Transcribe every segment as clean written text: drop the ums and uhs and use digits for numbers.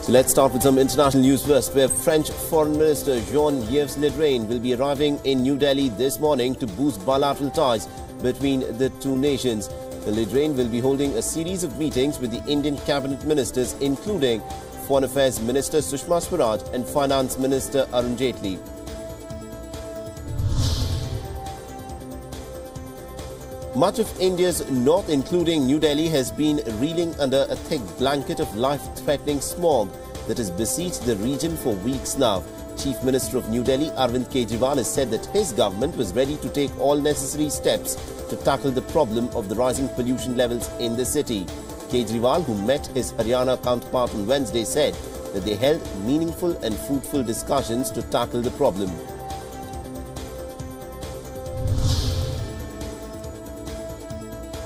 So let's start with some international news first, where French Foreign Minister Jean-Yves Le Drian will be arriving in New Delhi this morning to boost bilateral ties between the two nations. Le Drian will be holding a series of meetings with the Indian cabinet ministers, including Foreign Affairs Minister Sushma Swaraj and Finance Minister Arun Jaitley. Much of India's north, including New Delhi, has been reeling under a thick blanket of life-threatening smog that has besieged the region for weeks now. Chief Minister of New Delhi, Arvind Kejriwal, has said that his government was ready to take all necessary steps to tackle the problem of the rising pollution levels in the city. Kejriwal, who met his Haryana counterpart on Wednesday, said that they held meaningful and fruitful discussions to tackle the problem.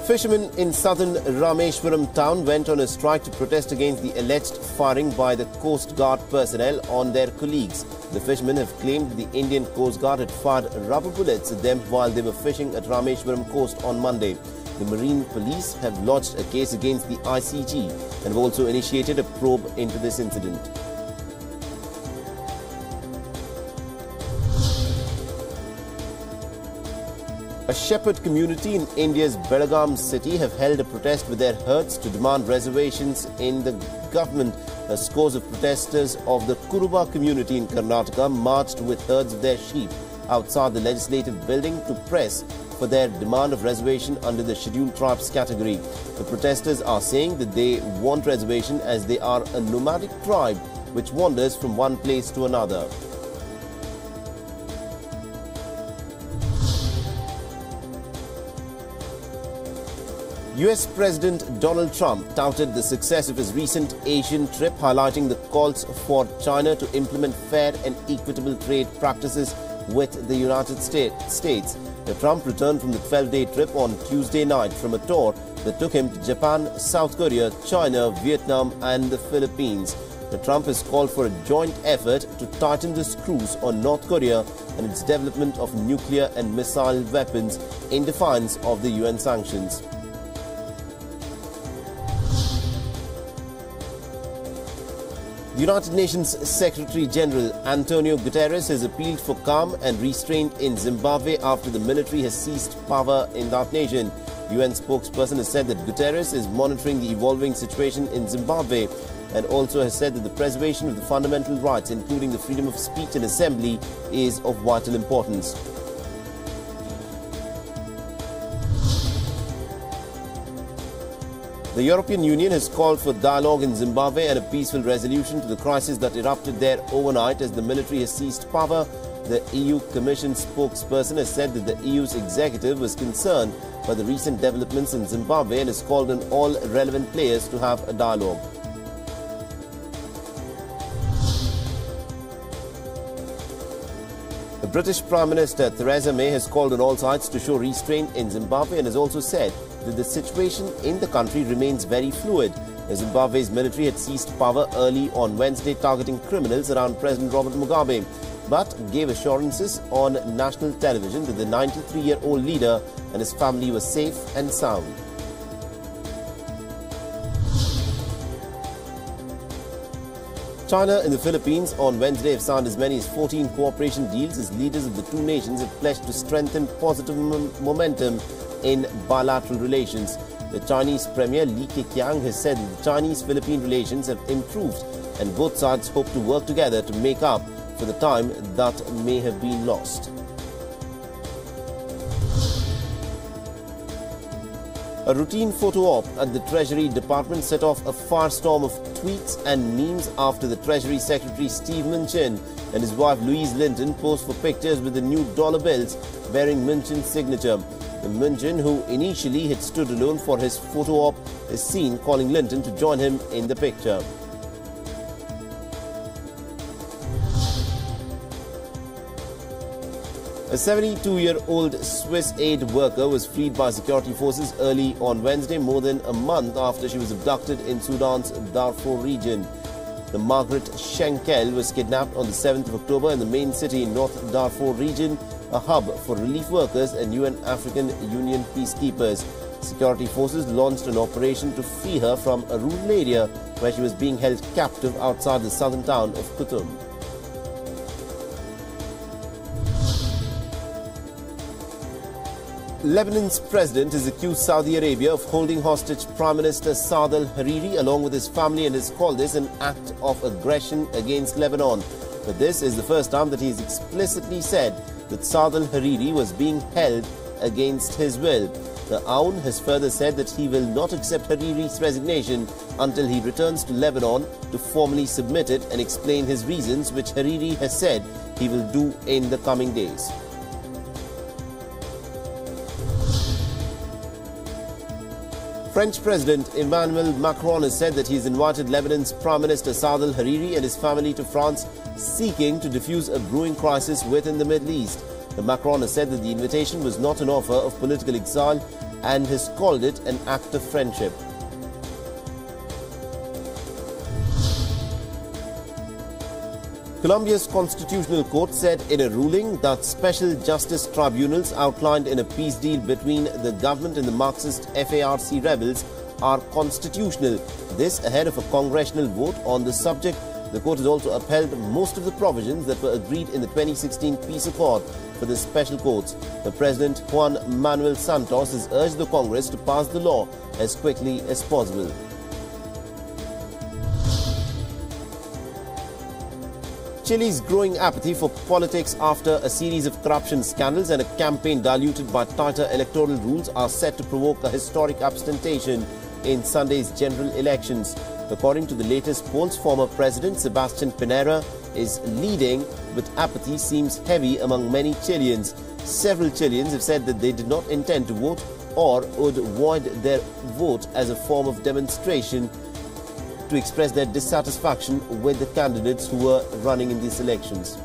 Fishermen in southern Rameshwaram town went on a strike to protest against the alleged firing by the Coast Guard personnel on their colleagues. The fishermen have claimed the Indian Coast Guard had fired rubber bullets at them while they were fishing at Rameshwaram coast on Monday. The Marine Police have lodged a case against the ICG and have also initiated a probe into this incident. A shepherd community in India's Belgaum city have held a protest with their herds to demand reservations in the government. Scores of protesters of the Kuruba community in Karnataka marched with herds of their sheep outside the legislative building to press for their demand of reservation under the scheduled tribes category. The protesters are saying that they want reservation as they are a nomadic tribe which wanders from one place to another. US President Donald Trump touted the success of his recent Asian trip, highlighting the calls for China to implement fair and equitable trade practices with the United States. Trump returned from the 12-day trip on Tuesday night from a tour that took him to Japan, South Korea, China, Vietnam and the Philippines. Trump has called for a joint effort to tighten the screws on North Korea and its development of nuclear and missile weapons in defiance of the UN sanctions. The United Nations Secretary-General Antonio Guterres has appealed for calm and restraint in Zimbabwe after the military has seized power in that nation. UN spokesperson has said that Guterres is monitoring the evolving situation in Zimbabwe and also has said that the preservation of the fundamental rights, including the freedom of speech and assembly, is of vital importance. The European Union has called for dialogue in Zimbabwe and a peaceful resolution to the crisis that erupted there overnight as the military has seized power. The EU Commission spokesperson has said that the EU's executive was concerned by the recent developments in Zimbabwe and has called on all relevant players to have a dialogue. The British Prime Minister Theresa May has called on all sides to show restraint in Zimbabwe and has also said that the situation in the country remains very fluid. Zimbabwe's military had seized power early on Wednesday, targeting criminals around President Robert Mugabe, but gave assurances on national television that the 93-year-old leader and his family were safe and sound. China and the Philippines on Wednesday have signed as many as 14 cooperation deals as leaders of the two nations have pledged to strengthen positive momentum in bilateral relations. The Chinese Premier Li Keqiang has said that the Chinese-Philippine relations have improved and both sides hope to work together to make up for the time that may have been lost. A routine photo op at the Treasury Department set off a firestorm of tweets and memes after the Treasury Secretary Steve Mnuchin and his wife Louise Linton posed for pictures with the new dollar bills bearing Mnuchin's signature. Mnuchin, who initially had stood alone for his photo op, is seen calling Linton to join him in the picture. A 72-year-old Swiss aid worker was freed by security forces early on Wednesday, more than a month after she was abducted in Sudan's Darfur region. The Margaret Schenkel was kidnapped on the 7th of October in the main city in North Darfur region, a hub for relief workers and UN African Union peacekeepers. Security forces launched an operation to free her from a rural area where she was being held captive outside the southern town of Khartoum. Lebanon's president has accused Saudi Arabia of holding hostage Prime Minister Saad al-Hariri along with his family and has called this an act of aggression against Lebanon. But this is the first time that he has explicitly said that Saad al-Hariri was being held against his will. The WION has further said that he will not accept Hariri's resignation until he returns to Lebanon to formally submit it and explain his reasons, which Hariri has said he will do in the coming days. French President Emmanuel Macron has said that he has invited Lebanon's Prime Minister Saad al-Hariri and his family to France, seeking to defuse a brewing crisis within the Middle East. Macron has said that the invitation was not an offer of political exile and has called it an act of friendship. Colombia's Constitutional Court said in a ruling that special justice tribunals outlined in a peace deal between the government and the Marxist FARC rebels are constitutional. This ahead of a congressional vote on the subject. The court has also upheld most of the provisions that were agreed in the 2016 peace accord for the special courts. The President Juan Manuel Santos has urged the Congress to pass the law as quickly as possible. Chile's growing apathy for politics after a series of corruption scandals and a campaign diluted by tighter electoral rules are set to provoke a historic abstention in Sunday's general elections. According to the latest polls, former President Sebastián Piñera is leading, but apathy seems heavy among many Chileans. Several Chileans have said that they did not intend to vote or would void their vote as a form of demonstration to express their dissatisfaction with the candidates who were running in these elections.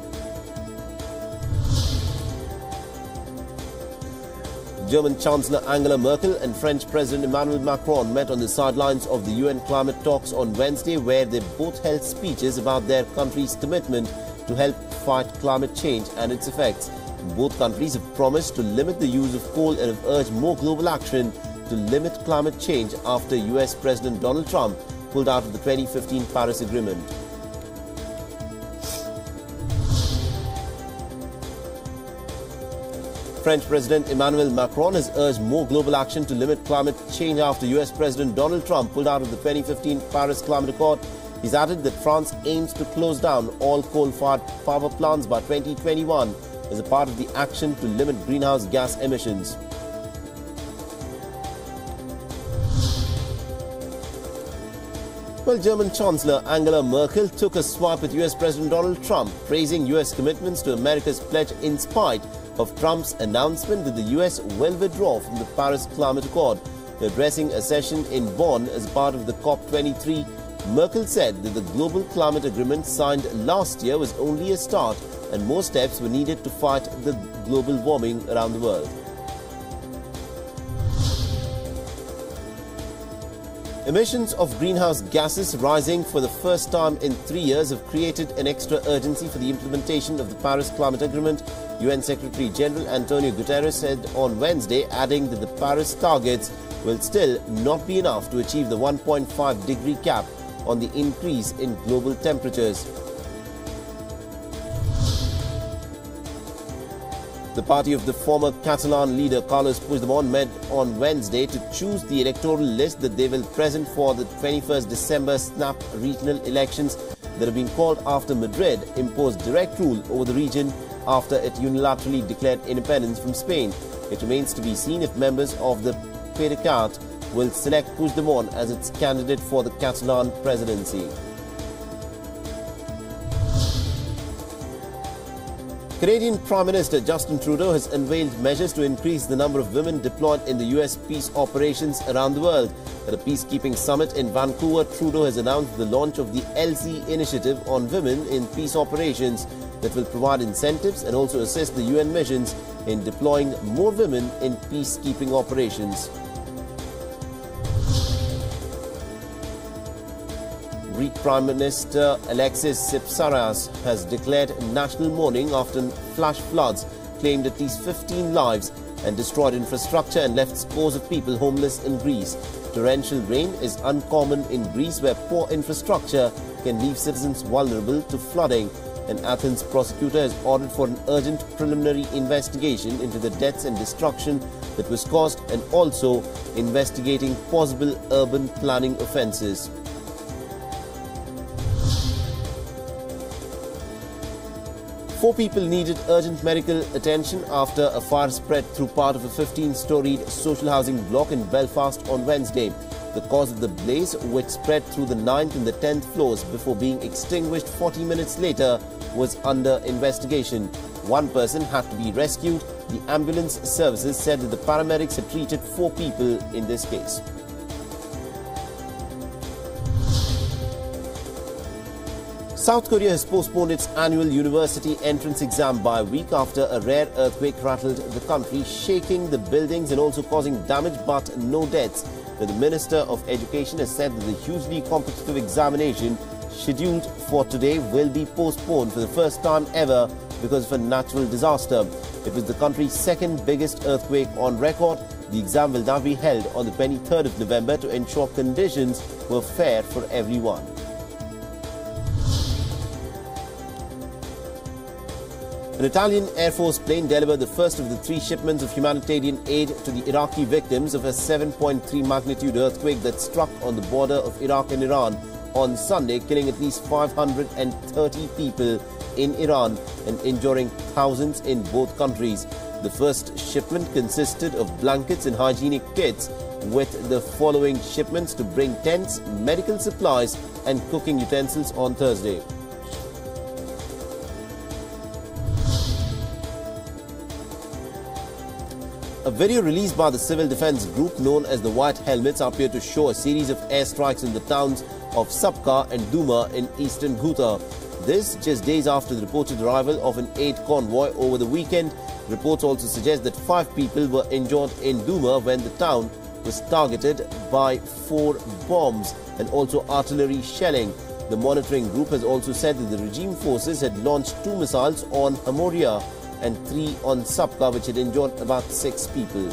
German Chancellor Angela Merkel and French President Emmanuel Macron met on the sidelines of the UN climate talks on Wednesday, where they both held speeches about their country's commitment to help fight climate change and its effects. Both countries have promised to limit the use of coal and have urged more global action to limit climate change after US President Donald Trump pulled out of the 2015 Paris Agreement. French President Emmanuel Macron has urged more global action to limit climate change after US President Donald Trump pulled out of the 2015 Paris Climate Accord. He's added that France aims to close down all coal-fired power plants by 2021 as a part of the action to limit greenhouse gas emissions. Well, German Chancellor Angela Merkel took a swipe at US President Donald Trump, praising US commitments to America's pledge in spite of Trump's announcement that the US will withdraw from the Paris Climate Accord. Addressing a session in Bonn as part of the COP23, Merkel said that the global climate agreement signed last year was only a start and more steps were needed to fight the global warming around the world. Emissions of greenhouse gases rising for the first time in 3 years have created an extra urgency for the implementation of the Paris Climate Agreement. UN Secretary General Antonio Guterres said on Wednesday, adding that the Paris targets will still not be enough to achieve the 1.5-degree cap on the increase in global temperatures. The party of the former Catalan leader Carles Puigdemont met on Wednesday to choose the electoral list that they will present for the 21st December snap regional elections that have been called after Madrid imposed direct rule over the region after it unilaterally declared independence from Spain. It remains to be seen if members of the PDeCAT will select Puigdemont as its candidate for the Catalan presidency. Canadian Prime Minister Justin Trudeau has unveiled measures to increase the number of women deployed in the US peace operations around the world. At a peacekeeping summit in Vancouver, Trudeau has announced the launch of the LC initiative on women in peace operations that will provide incentives and also assist the UN missions in deploying more women in peacekeeping operations. Greek Prime Minister Alexis Tsipras has declared national mourning after flash floods claimed at least 15 lives and destroyed infrastructure and left scores of people homeless in Greece. Torrential rain is uncommon in Greece, where poor infrastructure can leave citizens vulnerable to flooding. An Athens prosecutor has ordered for an urgent preliminary investigation into the deaths and destruction that was caused, and also investigating possible urban planning offences. Four people needed urgent medical attention after a fire spread through part of a 15-storied social housing block in Belfast on Wednesday. The cause of the blaze, which spread through the 9th and the 10th floors before being extinguished 40 minutes later, was under investigation. One person had to be rescued. The ambulance services said that the paramedics had treated 4 people in this case. South Korea has postponed its annual university entrance exam by a week after a rare earthquake rattled the country, shaking the buildings and also causing damage but no deaths. The Minister of Education has said that the hugely competitive examination scheduled for today will be postponed for the first time ever because of a natural disaster. It was the country's second biggest earthquake on record. The exam will now be held on the 23rd of November to ensure conditions were fair for everyone. An Italian Air Force plane delivered the first of the 3 shipments of humanitarian aid to the Iraqi victims of a 7.3 magnitude earthquake that struck on the border of Iraq and Iran on Sunday, killing at least 530 people in Iran and injuring thousands in both countries. The first shipment consisted of blankets and hygienic kits, with the following shipments to bring tents, medical supplies and cooking utensils on Thursday. A video released by the civil defense group known as the White Helmets appeared to show a series of airstrikes in the towns of Sapka and Duma in eastern Ghouta. This just days after the reported arrival of an aid convoy over the weekend. Reports also suggest that 5 people were injured in Duma when the town was targeted by 4 bombs and also artillery shelling. The monitoring group has also said that the regime forces had launched 2 missiles on Hamoria and 3 on Sapka, which had injured about 6 people.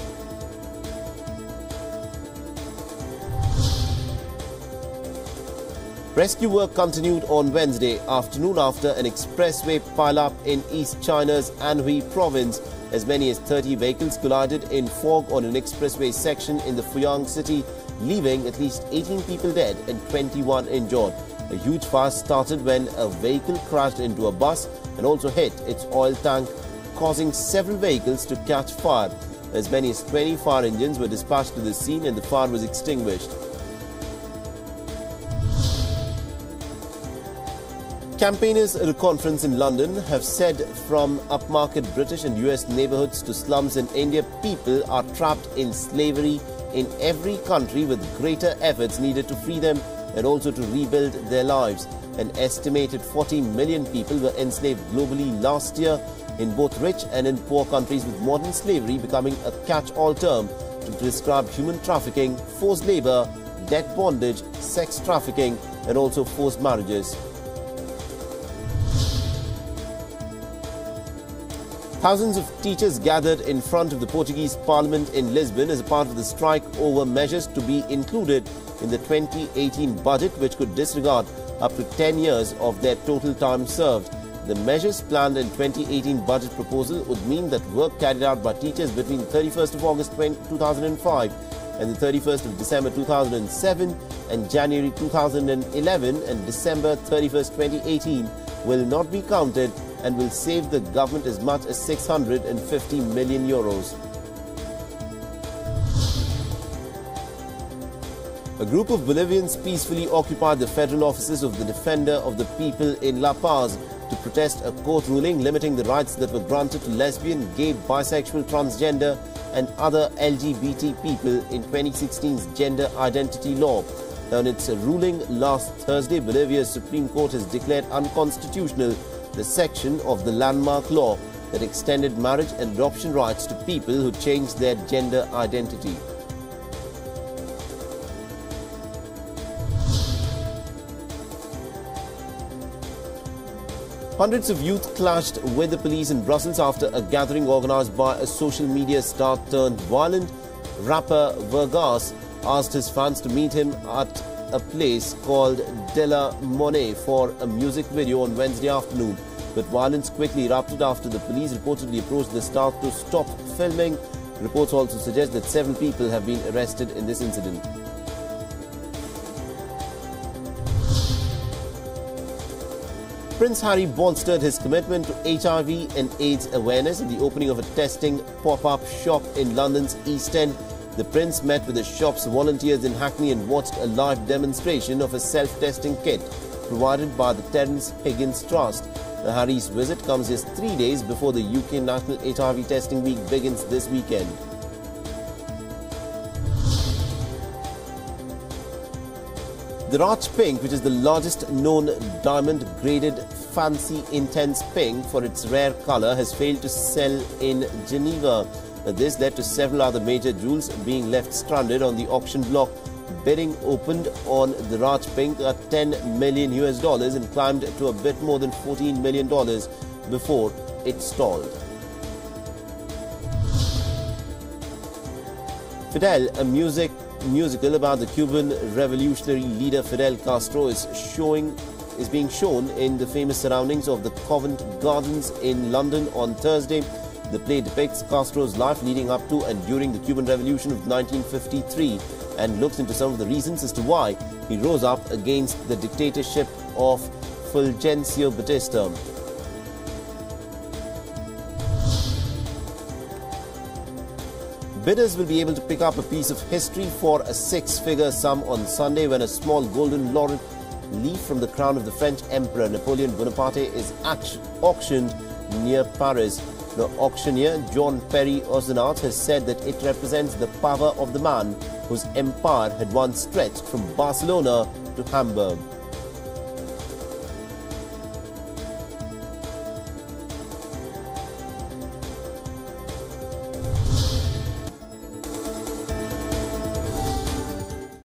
Rescue work continued on Wednesday afternoon after an expressway pile-up in East China's Anhui province. As many as 30 vehicles collided in fog on an expressway section in the Fuyang city, leaving at least 18 people dead and 21 injured. A huge fire started when a vehicle crashed into a bus and also hit its oil tank, causing several vehicles to catch fire. As many as 20 fire engines were dispatched to the scene and the fire was extinguished. Campaigners at a conference in London have said from upmarket British and US neighbourhoods to slums in India, people are trapped in slavery in every country, with greater efforts needed to free them and also to rebuild their lives. An estimated 40 million people were enslaved globally last year, in both rich and in poor countries, with modern slavery becoming a catch-all term to describe human trafficking, forced labour, debt bondage, sex trafficking and also forced marriages. Thousands of teachers gathered in front of the Portuguese Parliament in Lisbon as a part of the strike over measures to be included in the 2018 budget, which could disregard up to 10 years of their total time served. The measures planned in 2018 budget proposal would mean that work carried out by teachers between 31st of August 2005 and the 31st of December 2007 and January 2011 and December 31st 2018 will not be counted and will save the government as much as 650 million euros. A group of Bolivians peacefully occupied the federal offices of the Defender of the People in La Paz to protest a court ruling limiting the rights that were granted to lesbian, gay, bisexual, transgender and other LGBT people in 2016's gender identity law. Now, in its ruling last Thursday, Bolivia's Supreme Court has declared unconstitutional the section of the landmark law that extended marriage and adoption rights to people who changed their gender identity. Hundreds of youth clashed with the police in Brussels after a gathering organized by a social media star turned violent. Rapper Vergas asked his fans to meet him at a place called De La Monnaie for a music video on Wednesday afternoon. But violence quickly erupted after the police reportedly approached the star to stop filming. Reports also suggest that several people have been arrested in this incident. Prince Harry bolstered his commitment to HIV and AIDS awareness in the opening of a testing pop-up shop in London's East End. The Prince met with the shop's volunteers in Hackney and watched a live demonstration of a self-testing kit provided by the Terence Higgins Trust. Harry's visit comes just 3 days before the UK National HIV Testing Week begins this weekend. The Raj Pink, which is the largest known diamond-graded fancy intense pink for its rare colour, has failed to sell in Geneva. This led to several other major jewels being left stranded on the auction block. Bidding opened on the Raj Pink at $10 million and climbed to a bit more than $14 million before it stalled. Fidel, a musical about the Cuban revolutionary leader Fidel Castro, is being shown in the famous surroundings of the Covent Gardens in London on Thursday. The play depicts Castro's life leading up to and during the Cuban Revolution of 1953 and looks into some of the reasons as to why he rose up against the dictatorship of Fulgencio Batista. Bidders will be able to pick up a piece of history for a six-figure sum on Sunday when a small golden laurel leaf from the crown of the French Emperor Napoleon Bonaparte is auctioned near Paris. The auctioneer, John Perry Ozenat, has said that it represents the power of the man whose empire had once stretched from Barcelona to Hamburg.